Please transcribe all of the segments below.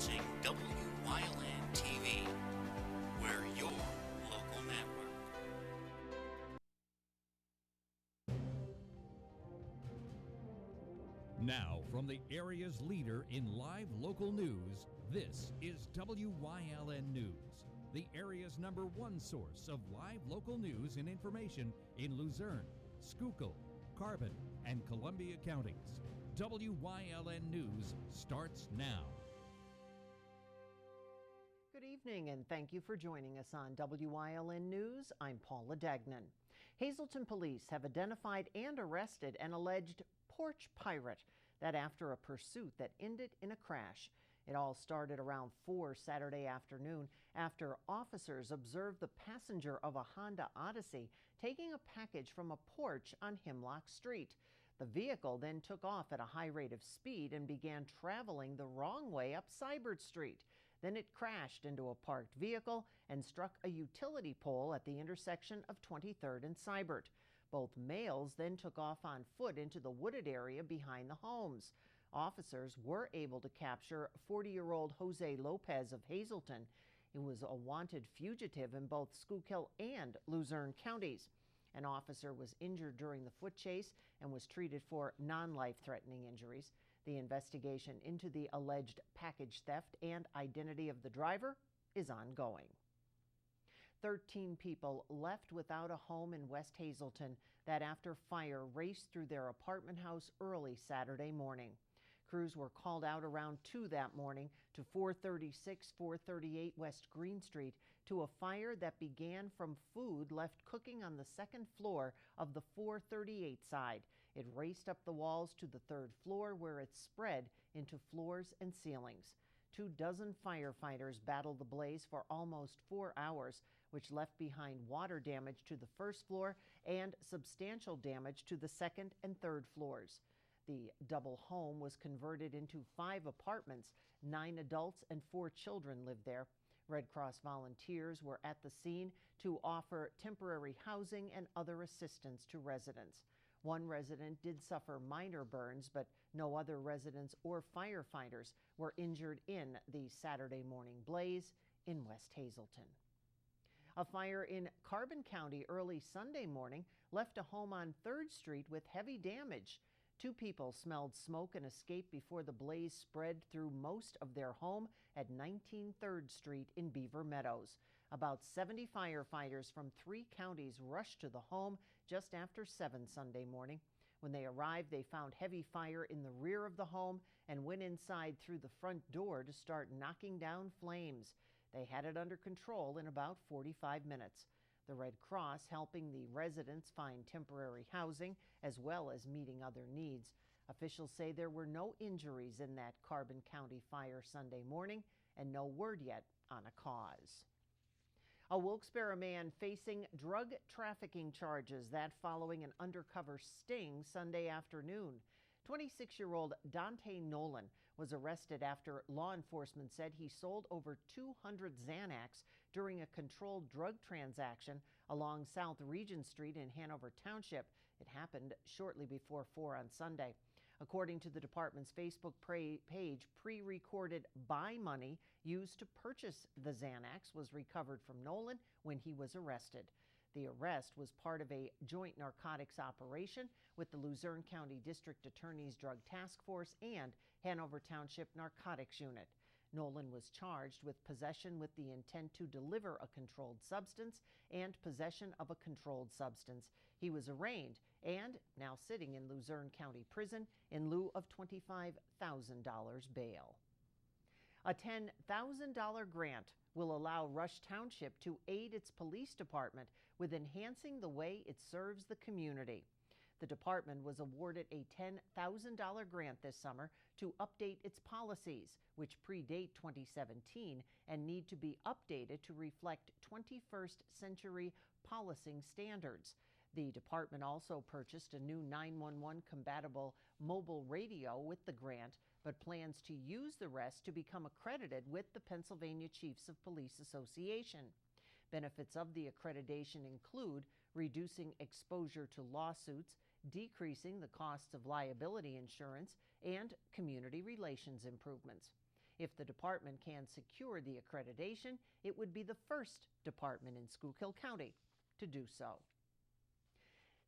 watching Wyln TV. We're your local network. Now, from the area's leader in live local news, this is WYLN News, the area's #1 source of live local news and information in Luzerne, Schuylkill, Carbon, and Columbia counties. WYLN News starts now. Good evening, and thank you for joining us on WYLN News. I'm Paula Degnan. Hazleton police have identified and arrested an alleged porch pirate that after a pursuit that ended in a crash. It all started around 4 Saturday afternoon after officers observed the passenger of a Honda Odyssey taking a package from a porch on Hemlock Street. The vehicle then took off at a high rate of speed and began traveling the wrong way up Seibert Street. Then it crashed into a parked vehicle and struck a utility pole at the intersection of 23rd and Seibert. Both males then took off on foot into the wooded area behind the homes. Officers were able to capture 40-year-old Jose Lopez of Hazleton. He was a wanted fugitive in both Schuylkill and Luzerne counties. An officer was injured during the foot chase and was treated for non-life-threatening injuries. The investigation into the alleged package theft and identity of the driver is ongoing. 13 people left without a home in West Hazleton that after fire raced through their apartment house early Saturday morning. Crews were called out around 2 that morning to 438 West Green Street to a fire that began from food left cooking on the second floor of the 438 side. It raced up the walls to the 3rd floor where it spread into floors and ceilings. 24 firefighters battled the blaze for almost 4 hours, which left behind water damage to the 1st floor and substantial damage to the 2nd and 3rd floors. The double home was converted into 5 apartments. 9 adults and 4 children lived there. Red Cross volunteers were at the scene to offer temporary housing and other assistance to residents. One resident did suffer minor burns, but no other residents or firefighters were injured in the Saturday morning blaze in West Hazleton. A fire in Carbon County early Sunday morning left a home on 3rd Street with heavy damage. 2 people smelled smoke and escaped before the blaze spread through most of their home at 19 3rd Street in Beaver Meadows. About 70 firefighters from 3 counties rushed to the home just after 7 Sunday morning. When they arrived, they found heavy fire in the rear of the home and went inside through the front door to start knocking down flames. They had it under control in about 45 minutes. The Red Cross helping the residents find temporary housing as well as meeting other needs. Officials say there were no injuries in that Carbon County fire Sunday morning and no word yet on a cause. A Wilkes-Barre man facing drug trafficking charges, that following an undercover sting Sunday afternoon. 26-year-old Dante Nolan was arrested after law enforcement said he sold over 200 Xanax during a controlled drug transaction along South Regent Street in Hanover Township. It happened shortly before 4 on Sunday. According to the department's Facebook page, pre-recorded buy money used to purchase the Xanax was recovered from Nolan when he was arrested. The arrest was part of a joint narcotics operation with the Luzerne County District Attorney's Drug Task Force and Hanover Township Narcotics Unit. Nolan was charged with possession with the intent to deliver a controlled substance and possession of a controlled substance. He was arraigned and now sitting in Luzerne County Prison in lieu of $25,000 bail. A $10,000 grant will allow Rush Township to aid its police department with enhancing the way it serves the community. The department was awarded a $10,000 grant this summer to update its policies, which predate 2017 and need to be updated to reflect 21st century policing standards. The department also purchased a new 911 compatible mobile radio with the grant, but plans to use the rest to become accredited with the Pennsylvania Chiefs of Police Association. Benefits of the accreditation include reducing exposure to lawsuits, decreasing the costs of liability insurance, and community relations improvements. If the department can secure the accreditation, it would be the first department in Schuylkill County to do so.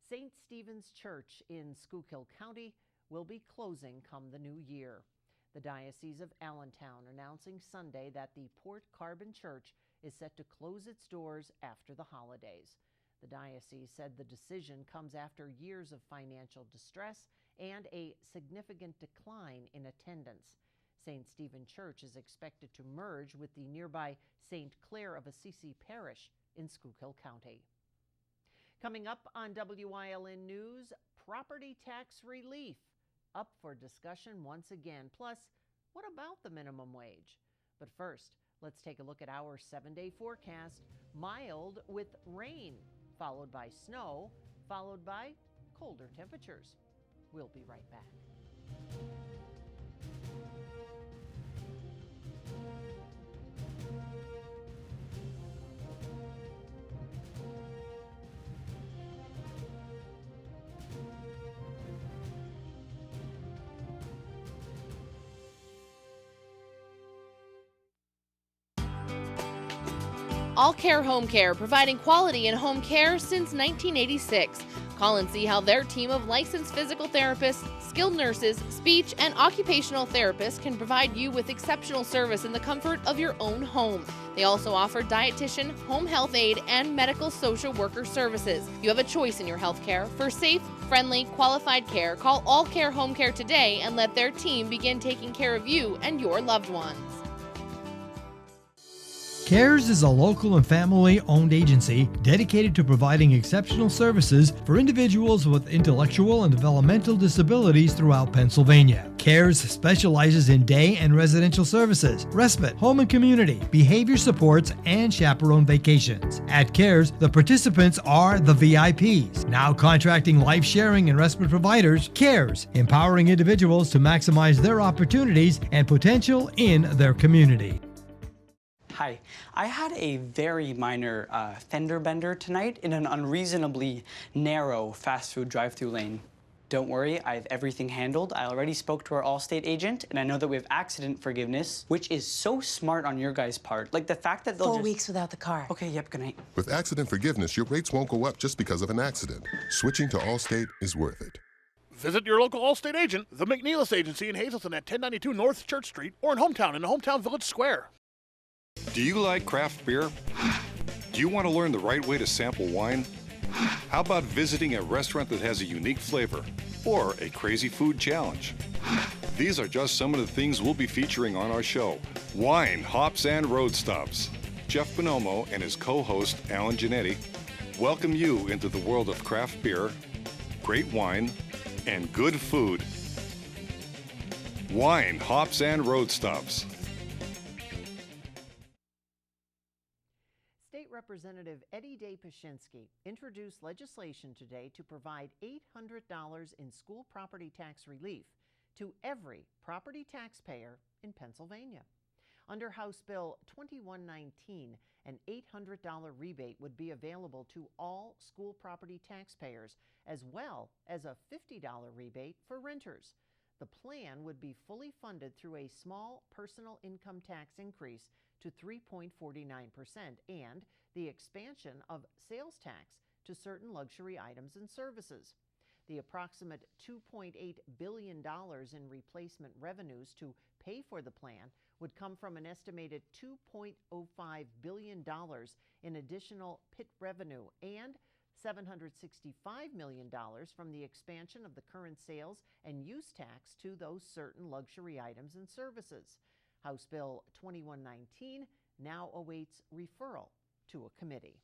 St. Stephen's Church in Schuylkill County will be closing come the new year. The Diocese of Allentown announcing Sunday that the Port Carbon Church is set to close its doors after the holidays. The diocese said the decision comes after years of financial distress and a significant decline in attendance. St. Stephen Church is expected to merge with the nearby St. Clair of Assisi Parish in Schuylkill County. Coming up on WYLN News, property tax relief up for discussion once again. Plus, what about the minimum wage? But first, let's take a look at our 7-day forecast. Mild with rain, followed by snow, followed by colder temperatures. We'll be right back. All Care Home Care, providing quality in home care since 1986. Call and see how their team of licensed physical therapists, skilled nurses, speech, and occupational therapists can provide you with exceptional service in the comfort of your own home. They also offer dietitian, home health aide, and medical social worker services. You have a choice in your health care. For safe, friendly, qualified care, call All Care Home Care today and let their team begin taking care of you and your loved ones. CARES is a local and family-owned agency dedicated to providing exceptional services for individuals with intellectual and developmental disabilities throughout Pennsylvania. CARES specializes in day and residential services, respite, home and community, behavior supports, and chaperone vacations. At CARES, the participants are the VIPs. Now contracting life-sharing and respite providers, CARES, empowering individuals to maximize their opportunities and potential in their community. Hi, I had a very minor fender bender tonight in an unreasonably narrow fast food drive-thru lane. Don't worry, I have everything handled. I already spoke to our Allstate agent, and I know that we have accident forgiveness, which is so smart on your guys' part. Like the fact that they'll 4 weeks without the car. Okay, yep, good night. With accident forgiveness, your rates won't go up just because of an accident. Switching to Allstate is worth it. Visit your local Allstate agent, the McNeilis Agency in Hazleton at 1092 North Church Street, or in Hometown the Hometown Village Square. Do you like craft beer? Do you want to learn the right way to sample wine? How about visiting a restaurant that has a unique flavor or a crazy food challenge? These are just some of the things we'll be featuring on our show. Wine, Hops, and Road Stops. Jeff Bonomo and his co-host, Alan Giannetti, welcome you into the world of craft beer, great wine, and good food. Wine, Hops, and Road Stops. State Representative Eddie Day Pashinsky introduced legislation today to provide $800 in school property tax relief to every property taxpayer in Pennsylvania. Under House Bill 2119, an $800 rebate would be available to all school property taxpayers, as well as a $50 rebate for renters. The plan would be fully funded through a small personal income tax increase to 3.49% and the expansion of sales tax to certain luxury items and services. The approximate $2.8 billion in replacement revenues to pay for the plan would come from an estimated $2.05 billion in additional PIT revenue and $765 million from the expansion of the current sales and use tax to those certain luxury items and services. House Bill 2119 now awaits referral to a committee.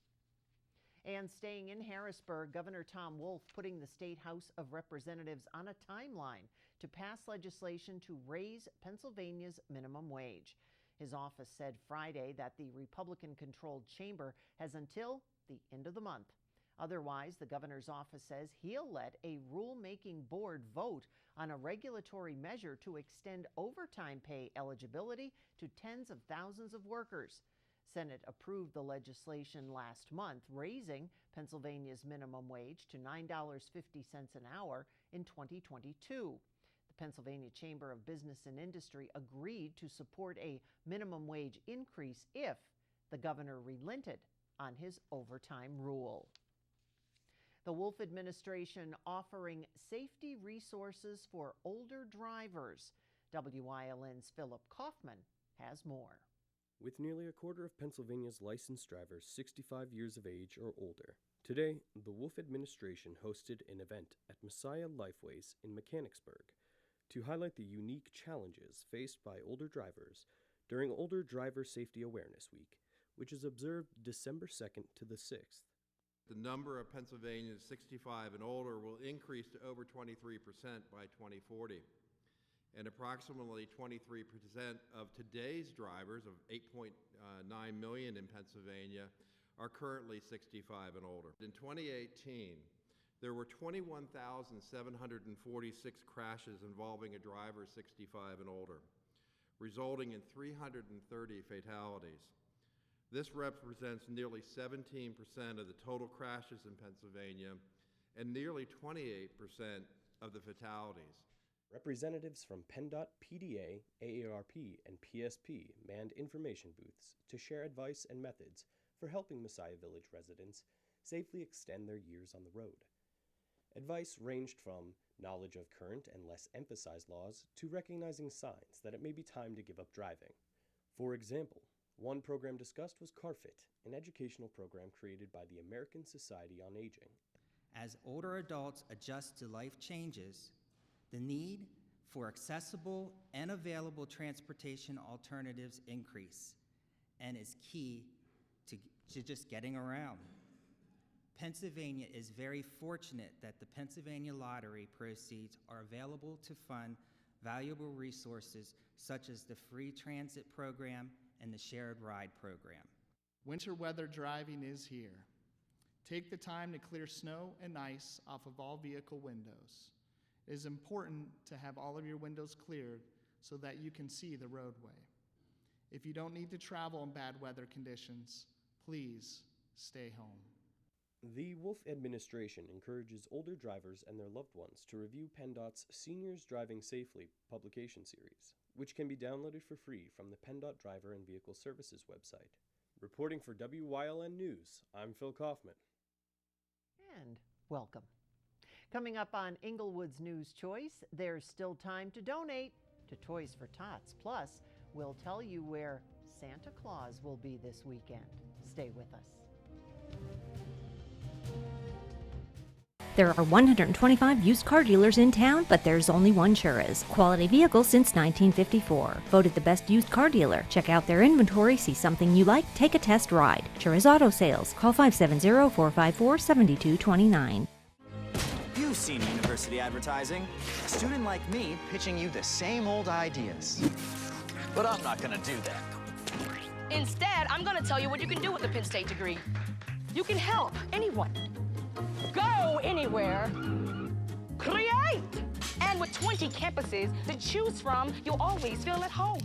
And staying in Harrisburg, Governor Tom Wolf putting the State House of Representatives on a timeline to pass legislation to raise Pennsylvania's minimum wage. His office said Friday that the Republican-controlled chamber has until the end of the month. Otherwise, the governor's office says he'll let a rulemaking board vote on a regulatory measure to extend overtime pay eligibility to tens of thousands of workers. Senate approved the legislation last month, raising Pennsylvania's minimum wage to $9.50 an hour in 2022. The Pennsylvania Chamber of Business and Industry agreed to support a minimum wage increase if the governor relented on his overtime rule. The Wolf administration offering safety resources for older drivers. WYLN's Philip Kaufman has more. With nearly a quarter of Pennsylvania's licensed drivers 65 years of age or older, today the Wolf administration hosted an event at Messiah Lifeways in Mechanicsburg to highlight the unique challenges faced by older drivers during Older Driver Safety Awareness Week, which is observed December 2nd to the 6th. The number of Pennsylvanians 65 and older will increase to over 23% by 2040. And approximately 23% of today's drivers, of 8.9 million in Pennsylvania, are currently 65 and older. In 2018, there were 21,746 crashes involving a driver 65 and older, resulting in 330 fatalities. This represents nearly 17% of the total crashes in Pennsylvania and nearly 28% of the fatalities. Representatives from PennDOT, PDA, AARP, and PSP manned information booths to share advice and methods for helping Messiah Village residents safely extend their years on the road. Advice ranged from knowledge of current and less emphasized laws to recognizing signs that it may be time to give up driving. For example, one program discussed was CarFit, an educational program created by the American Society on Aging. As older adults adjust to life changes, the need for accessible and available transportation alternatives increase and is key to just getting around. Pennsylvania is very fortunate that the Pennsylvania Lottery proceeds are available to fund valuable resources such as the free transit program and the shared ride program. Winter weather driving is here. Take the time to clear snow and ice off of all vehicle windows. It is important to have all of your windows cleared so that you can see the roadway. If you don't need to travel in bad weather conditions, please stay home. The Wolf administration encourages older drivers and their loved ones to review PennDOT's Seniors Driving Safely publication series, which can be downloaded for free from the PennDOT Driver and Vehicle Services website. Reporting for WYLN News, I'm Phil Kaufman. And welcome. Coming up on Inglewood's News Choice, there's still time to donate to Toys for Tots. Plus, we'll tell you where Santa Claus will be this weekend. Stay with us. There are 125 used car dealers in town, but there's only one Chura's. Quality vehicle since 1954. Voted the best used car dealer. Check out their inventory, see something you like, take a test ride. Chura's Auto Sales. Call 570-454-7229. You've seen university advertising. A student like me pitching you the same old ideas. But I'm not gonna do that. Instead, I'm gonna tell you what you can do with a Penn State degree. You can help anyone. Go anywhere. Create! And with 20 campuses to choose from, you'll always feel at home.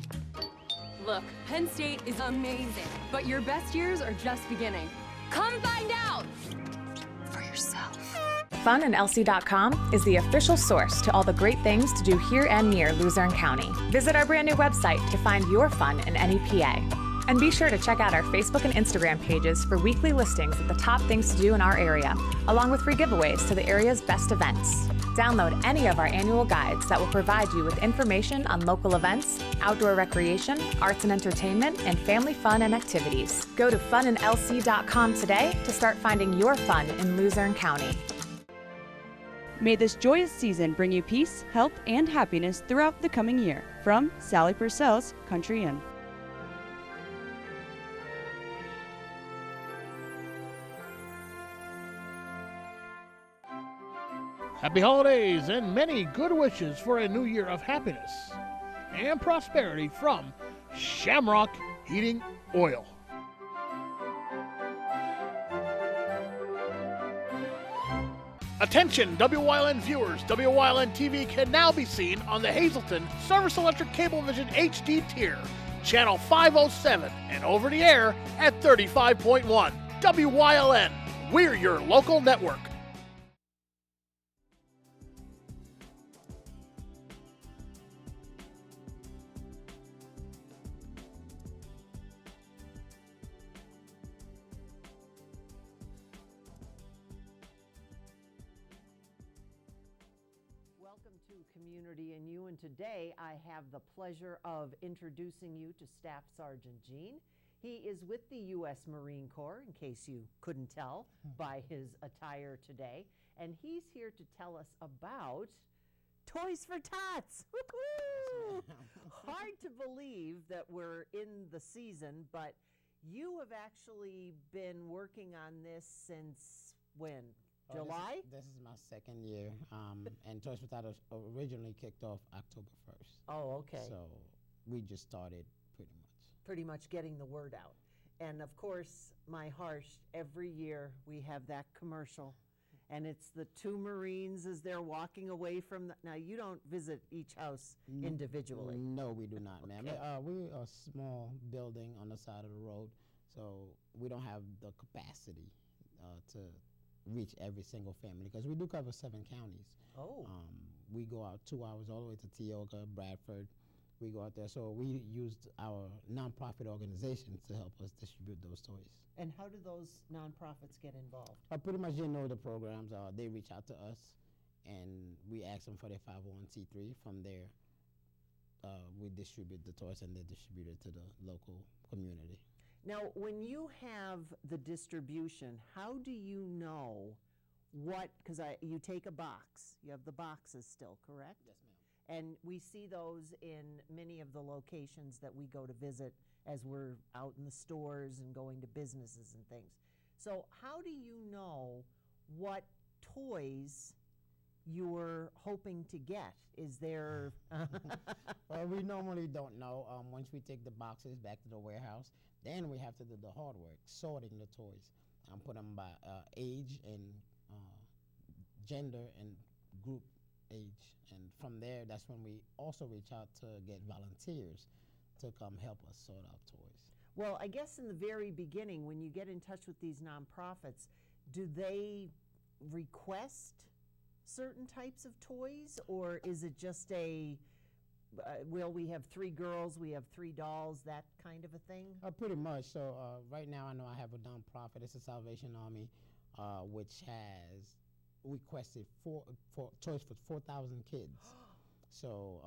Look, Penn State is amazing, but your best years are just beginning. Come find out for yourself. FunandLC.com is the official source to all the great things to do here and near Luzerne County. Visit our brand new website to find your fun in any PA. And be sure to check out our Facebook and Instagram pages for weekly listings of the top things to do in our area, along with free giveaways to the area's best events. Download any of our annual guides that will provide you with information on local events, outdoor recreation, arts and entertainment, and family fun and activities. Go to funandlc.com today to start finding your fun in Luzerne County. May this joyous season bring you peace, health, and happiness throughout the coming year. From Sally Purcell's Country Inn. Happy holidays and many good wishes for a new year of happiness and prosperity from Shamrock Heating Oil. Attention WYLN viewers, WYLN TV can now be seen on the Hazleton Service Electric Cablevision HD tier, channel 507, and over the air at 35.1. WYLN, we're your local network. community and you, and today I have the pleasure of introducing you to Staff Sergeant Gene. He is with the U.S. Marine Corps, in case you couldn't tell by his attire today, and he's here to tell us about Toys for Tots. Woo-hoo! Hard to believe that we're in the season, but you have actually been working on this since when? July? This is my second year, and Toys for Tots originally kicked off October 1st. Oh, okay. So we just started pretty much getting the word out. And of course, my harsh, every year we have that commercial, and it's the two Marines as they're walking away from now, you don't visit each house individually. No, we do not, ma'am. We're a small building on the side of the road, so we don't have the capacity to reach every single family, because we do cover 7 counties. Oh. We go out 2 hours all the way to Tioga, Bradford. We go out there. So we used our nonprofit organizations to help us distribute those toys. And how do those nonprofits get involved? Pretty much they know the programs. They reach out to us, and we ask them for their 501c3. From there, we distribute the toys, and they distribute it to the local community. Now, when you have the distribution, how do you know what, because you take a box, you have the boxes still, correct? Yes, ma'am. And we see those in many of the locations that we go to visit as we're out in the stores and going to businesses and things. So how do you know what toys you're hoping to get? Is there... Well, we normally don't know. Once we take the boxes back to the warehouse, then we have to do the hard work, sorting the toys, and put them by age and gender and group age. And from there, that's when we also reach out to get volunteers to come help us sort out toys. Well, I guess in the very beginning, when you get in touch with these nonprofits, do they request certain types of toys, or is it just a, well, we have 3 girls, we have 3 dolls, that kind of a thing? Pretty much. So right now I know I have a nonprofit. It's the Salvation Army, which has requested toys for 4,000 kids. So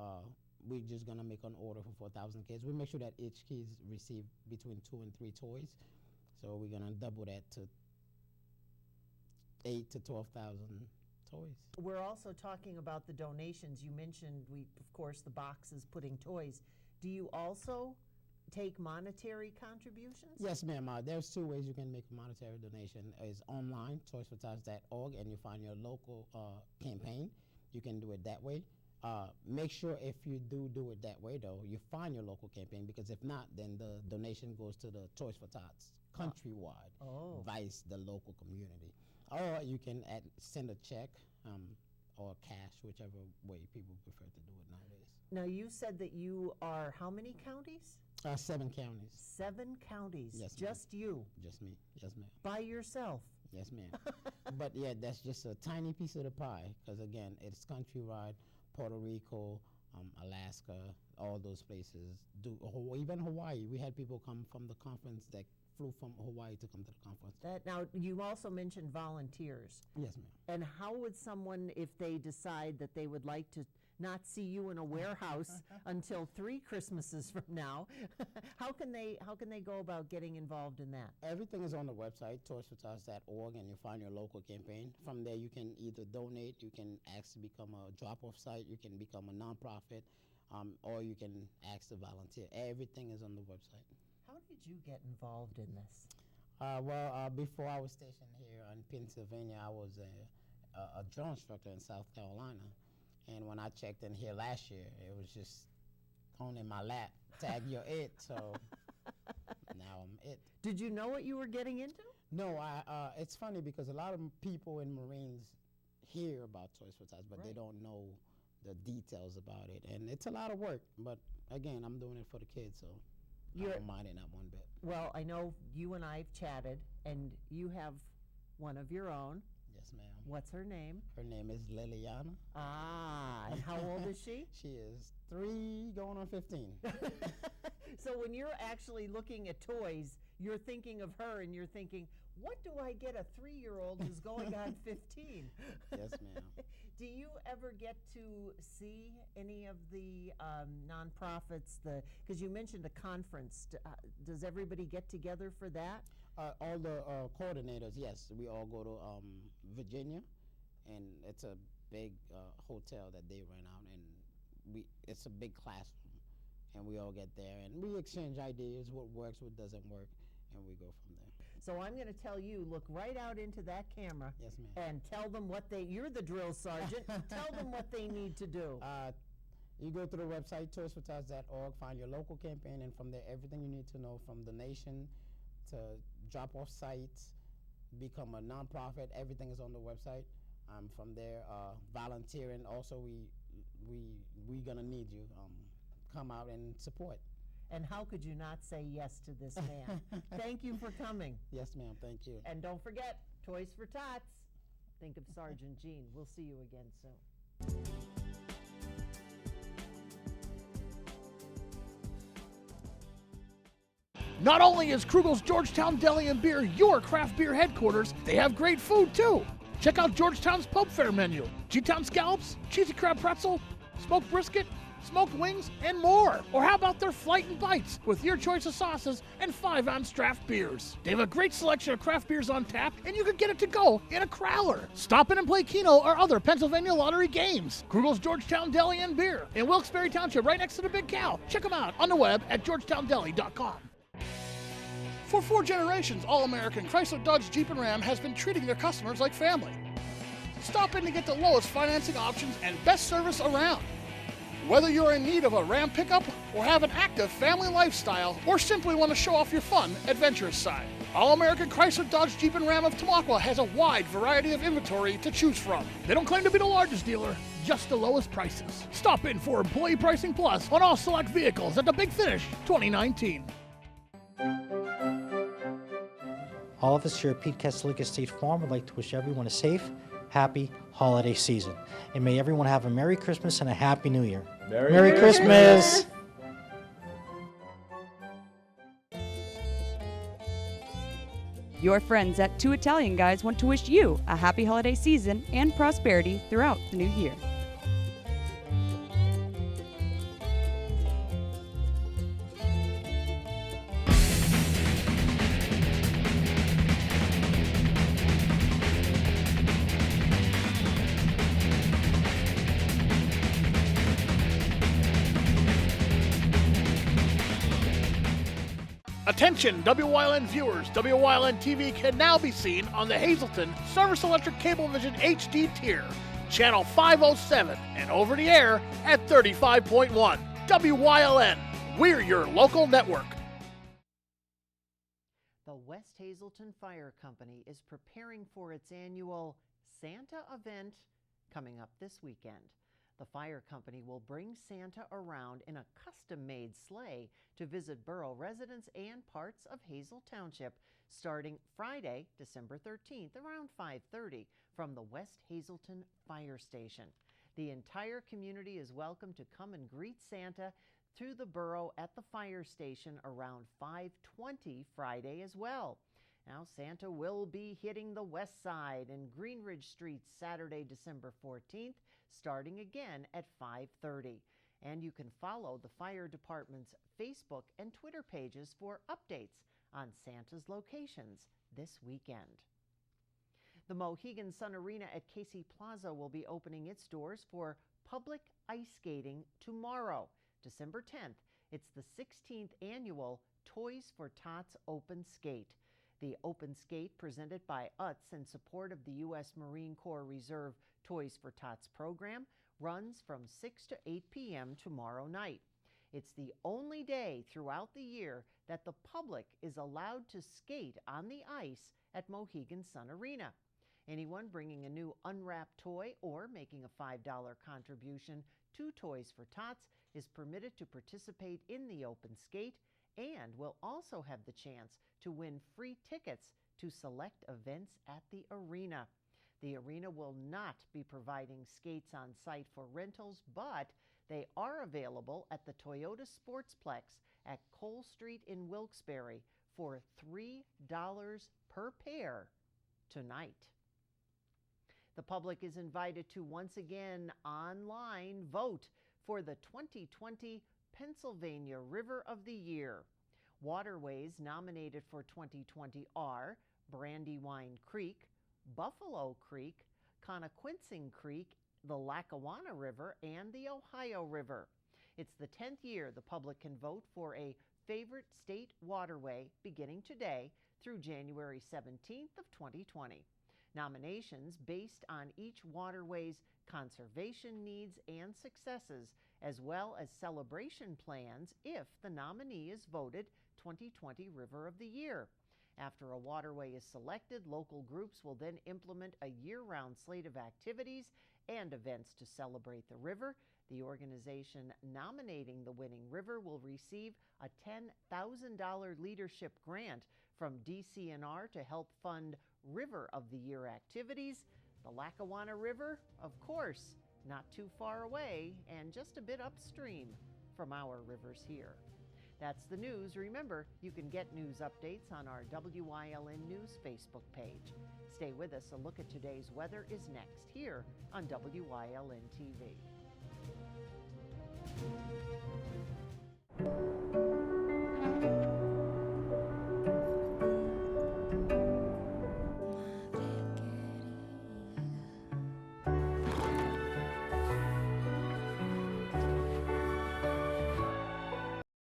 we're just going to make an order for 4,000 kids. We make sure that each kid receive between 2 and 3 toys. So we're going to double that to 8 to 12,000 toys. We're also talking about the donations. You mentioned, of course, the boxes putting toys. Do you also take monetary contributions? Yes, ma'am. There's 2 ways you can make a monetary donation. Is online, toysfortots.org, and you find your local campaign. You can do it that way. Make sure if you do it that way, though, you find your local campaign, because if not, then the donation goes to the Toys for Tots countrywide, vice the local community. Or you can send a check or cash, whichever way people prefer to do it nowadays. Now, you said that you are how many counties? 7 counties. 7 counties? Yes, just ma'am. you? Just me. Yes, ma'am. By yourself? Yes, ma'am. But yeah, that's just a tiny piece of the pie, because again, it's countrywide. Puerto Rico, Alaska, all those places. Even Hawaii. We had people come from the conference that flew from Hawaii to come to the conference. Now, you also mentioned volunteers. Yes, ma'am. And how would someone, if they decide that they would like to not see you in a warehouse until 3 Christmases from now, how can they go about getting involved in that? Everything is on the website, toysfortots.org, and you find your local campaign. From there, you can either donate, you can ask to become a drop-off site, you can become a nonprofit, or you can ask to volunteer. Everything is on the website. How did you get involved in this? Before I was stationed here in Pennsylvania, I was a drill instructor in South Carolina. And when I checked in here last year, it was just thrown in my lap, tag, you're it. So now I'm it. Did you know what you were getting into? No, it's funny because a lot of people in Marines hear about Toys for Tots, but they don't know the details about it. And it's a lot of work, but again, I'm doing it for the kids, so I don't mind it not one bit. Well, I know you and I have chatted, and you have one of your own. Yes, ma'am. What's her name? Her name is Liliana. Ah, and how old is she? She is 3 going on 15. So when you're actually looking at toys, you're thinking of her and you're thinking, what do I get a 3-year-old who's going on 15? Yes, ma'am. Do you ever get to see any of the nonprofits? Because you mentioned a conference. Does everybody get together for that? All the coordinators, yes. We all go to Virginia, and it's a big hotel that they rent out, and it's a big classroom, and we all get there, and we exchange ideas, what works, what doesn't work, and we go from there. So I'm going to tell you, look right out into that camera. Yes, ma'am. And tell them you're the drill sergeant. Tell them what they need to do. You go to the website, toysfortots.org, find your local campaign, and from there, everything you need to know from donation to drop-off sites, become a nonprofit, everything is on the website. From there, volunteering, also we going to need you. Come out and support. And how could you not say yes to this man? Thank you for coming. Yes, ma'am. Thank you. And don't forget, Toys for Tots. Think of Sergeant Gene. We'll see you again soon. Not only is Krugel's Georgetown Deli and Beer your craft beer headquarters, they have great food too. Check out Georgetown's Pub Fare menu. G-Town scallops, cheesy crab pretzel, smoked brisket, smoked wings, and more. Or how about their Flight and Bites with your choice of sauces and 5-ounce draft beers. They have a great selection of craft beers on tap, and you can get it to go in a crowler. Stop in and play Keno or other Pennsylvania lottery games. Krugel's Georgetown Deli and Beer in Wilkes-Barre Township, right next to the Big Cow. Check them out on the web at georgetown.deli.com. For 4 generations, All-American Chrysler, Dodge, Jeep, and Ram has been treating their customers like family. Stop in to get the lowest financing options and best service around. Whether you're in need of a Ram pickup or have an active family lifestyle or simply want to show off your fun, adventurous side, All-American Chrysler, Dodge, Jeep, and Ram of Tamaqua has a wide variety of inventory to choose from. They don't claim to be the largest dealer, just the lowest prices. Stop in for Employee Pricing Plus on all select vehicles at the Big Finish 2019. All of us here at Pete Kasalika State Farm would like to wish everyone a safe, happy holiday season. And may everyone have a Merry Christmas and a Happy New Year. Merry Christmas! Your friends at Two Italian Guys want to wish you a happy holiday season and prosperity throughout the new year. Attention, WYLN viewers, WYLN TV can now be seen on the Hazleton Service Electric Cablevision HD tier, channel 507, and over the air at 35.1. WYLN, we're your local network. The West Hazleton Fire Company is preparing for its annual Santa event coming up this weekend. The fire company will bring Santa around in a custom-made sleigh to visit borough residents and parts of Hazel Township starting Friday, December 13th around 5:30 from the West Hazleton Fire Station. The entire community is welcome to come and greet Santa through the borough at the fire station around 5:20 Friday as well. Now, Santa will be hitting the west side and Greenridge Street Saturday, December 14th, starting again at 5:30. And you can follow the fire department's Facebook and Twitter pages for updates on Santa's locations this weekend. The Mohegan Sun Arena at Casey Plaza will be opening its doors for public ice skating tomorrow, December 10th. It's the 16th annual Toys for Tots Open Skate. The Open Skate, presented by UTS in support of the U.S. Marine Corps Reserve Toys for Tots program, runs from 6 to 8 p.m. tomorrow night. It's the only day throughout the year that the public is allowed to skate on the ice at Mohegan Sun Arena. Anyone bringing a new unwrapped toy or making a $5 contribution to Toys for Tots is permitted to participate in the Open Skate and will also have the chance to win free tickets to select events at the arena. The arena will not be providing skates on site for rentals, but they are available at the Toyota Sportsplex at Cole Street in Wilkes-Barre for $3 per pair tonight. The public is invited to once again online vote for the 2020 Pennsylvania River of the Year. Waterways nominated for 2020 are Brandywine Creek, Buffalo Creek, Connoquinson Creek, the Lackawanna River, and the Ohio River. It's the 10th year the public can vote for a favorite state waterway beginning today through January 17th of 2020. Nominations based on each waterway's conservation needs and successes, as well as celebration plans if the nominee is voted 2020 River of the Year. After a waterway is selected, local groups will then implement a year-round slate of activities and events to celebrate the river. The organization nominating the winning river will receive a $10,000 leadership grant from DCNR to help fund River of the Year activities. The Lackawanna River, of course, not too far away and just a bit upstream from our rivers here. That's the news. Remember, you can get news updates on our WYLN News Facebook page. Stay with us. A look at today's weather is next here on WYLN TV.